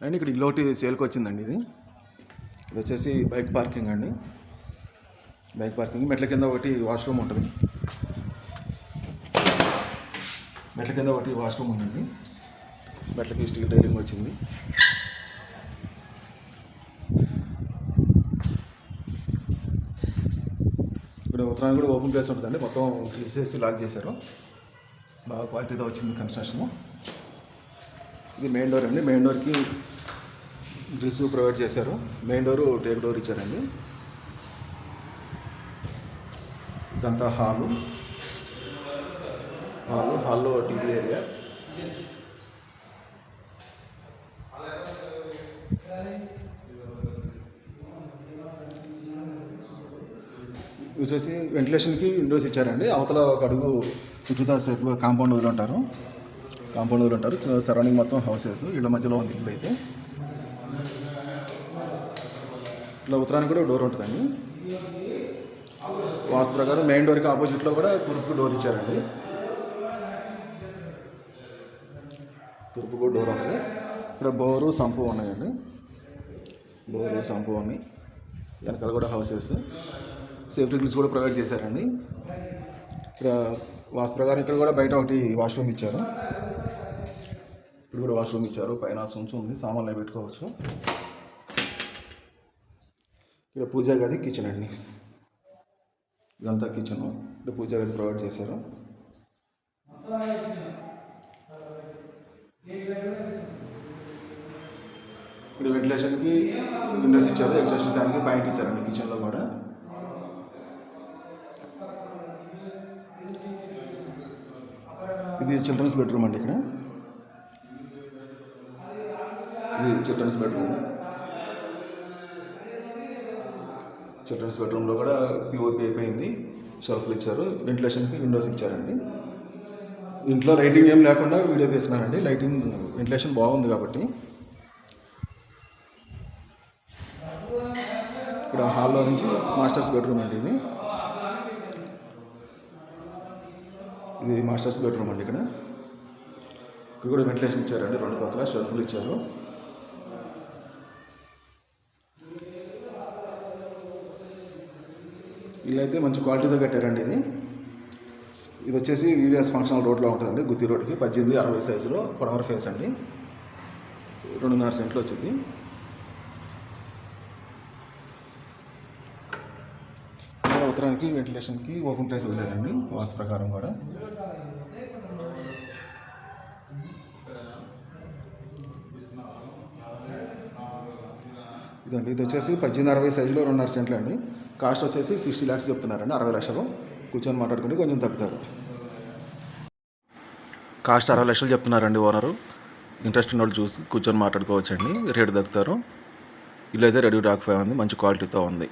And ఇక్కడ ఇల్లోటి సేల్కి వచ్చిందండి. ఇది వచ్చేసి బైక్ పార్కింగ్ అండి. బైక్ పార్కింగ్ మెట్ల కింద ఒకటి వాష్రూమ్ ఉంటుంది. మెట్ల కింద ఒకటి వాష్రూమ్ ఉందండి. మెట్లకి స్టీల్ రైలింగ్ వచ్చింది. ఇక్కడ ఉత్తరాన్ని కూడా ఓపెన్ ప్లేస్ ఉంటుందండి. మొత్తం గ్రిల్స్ లాక్ చేశారు. బాగా క్వాలిటీతో వచ్చింది కన్స్ట్రక్షన్. ఇది మెయిన్ డోర్ అండి. మెయిన్ డోర్కి గ్రిల్స్ ప్రొవైడ్ చేశారు. మెయిన్ డోరు టేక్ డోర్ ఇచ్చారండి. ఇదంతా హాల్లో టీవీ ఏరియా. ఇది వచ్చేసి వెంటిలేషన్కి విండోస్ ఇచ్చారండి. అవతల ఒక అడుగు చుట్టూ సెట్ కాంపౌండ్ వదిలి ఉంటారు. సరౌండింగ్ మొత్తం హౌసెస్. ఇళ్ళ మధ్యలో ఉంది ఇల్లు అయితే. ఇట్లా ఉత్తరానికి కూడా డోర్ ఉంటుందండి. వాస్తు ప్రకారం మెయిన్ డోర్కి ఆపోజిట్లో కూడా తూర్పుకు డోర్ ఇచ్చారండి. తూర్పుకు డోర్ ఉంటుంది. ఇక్కడ బోరు సంపు ఉన్నాయండి. ఉన్నాయి. వెనకాల కూడా హౌసెస్. సేఫ్టీ గ్రిల్స్ కూడా ప్రొవైడ్ చేశారండి. ఇక్కడ వాస్తు ప్రకారం ఇక్కడ కూడా బయట ఒకటి వాష్రూమ్ ఇచ్చారు. ఇక్కడ కూడా వాష్రూమ్ ఇచ్చారు. పైన సుంచు ఉంది, సామాన్లు పెట్టుకోవచ్చు. ఇక్కడ పూజా గది, కిచెన్ అండి. ఇదంతా కిచెన్. ఇక్కడ పూజా గది ప్రొవైడ్ చేశారు. ఇక్కడ వెంటిలేషన్కి విండోస్ ఇచ్చారు. ఎగ్జాస్ట్ ఫ్యాన్కి పాయింట్ ఇచ్చారండి కిచెన్లో కూడా. ఇది చిల్డ్రన్స్ బెడ్రూమ్ అండి. ఇక్కడ ఇది చిల్డ్రన్స్ బెడ్రూమ్లో కూడా పిఓపి అయిపోయింది. షెల్ఫ్లు ఇచ్చారు. వెంటిలేషన్కి విండోస్ ఇచ్చారండి. ఇంట్లో లైటింగ్ ఏం లేకుండా వీడియో తీస్తున్నానండి. వెంటిలేషన్ బాగుంది కాబట్టి. ఇక్కడ హాల్లో నుంచి మాస్టర్స్ బెడ్రూమ్ అండి. ఇది మాస్టర్స్ బెడ్రూమ్ అండి. ఇక్కడ కూడా వెంటిలేషన్ ఇచ్చారండి. 2 పక్కల షెల్ఫ్లు ఇచ్చారు. ఇల్లు అయితే మంచి క్వాలిటీతో కట్టారండి. ఇది వచ్చేసి వివిఎస్ ఫంక్షనల్ రోడ్లో ఉంటుందండి. గుత్తి రోడ్కి 1860 సైజులో పొడవర ఫేస్ అండి. 2.5 సెంట్లు వచ్చింది. ఉత్తరానికి వెంటిలేషన్కి ఓపెన్ ప్లేస్ వదిలేరండి వాస్తు ప్రకారం కూడా. ఇది వచ్చేసి 1860 సైజులో 2.5 సెంట్లు అండి. కాస్ట్ వచ్చేసి 60 lakhs చెప్తున్నారండి. 60 లక్షలు. కూర్చొని మాట్లాడుకుంటే కొంచెం తగ్గుతారు. కాస్ట్ 60 లక్షలు చెప్తున్నారండి ఓనరు. ఇంట్రెస్ట్ ఉన్న వాళ్ళు చూసి కూర్చొని మాట్లాడుకోవచ్చండి. రేటు తగ్గుతారు. ఇల్లు అయితే రెడీ టు ఆక్యుపై ఉంది. మంచి క్వాలిటీతో ఉంది.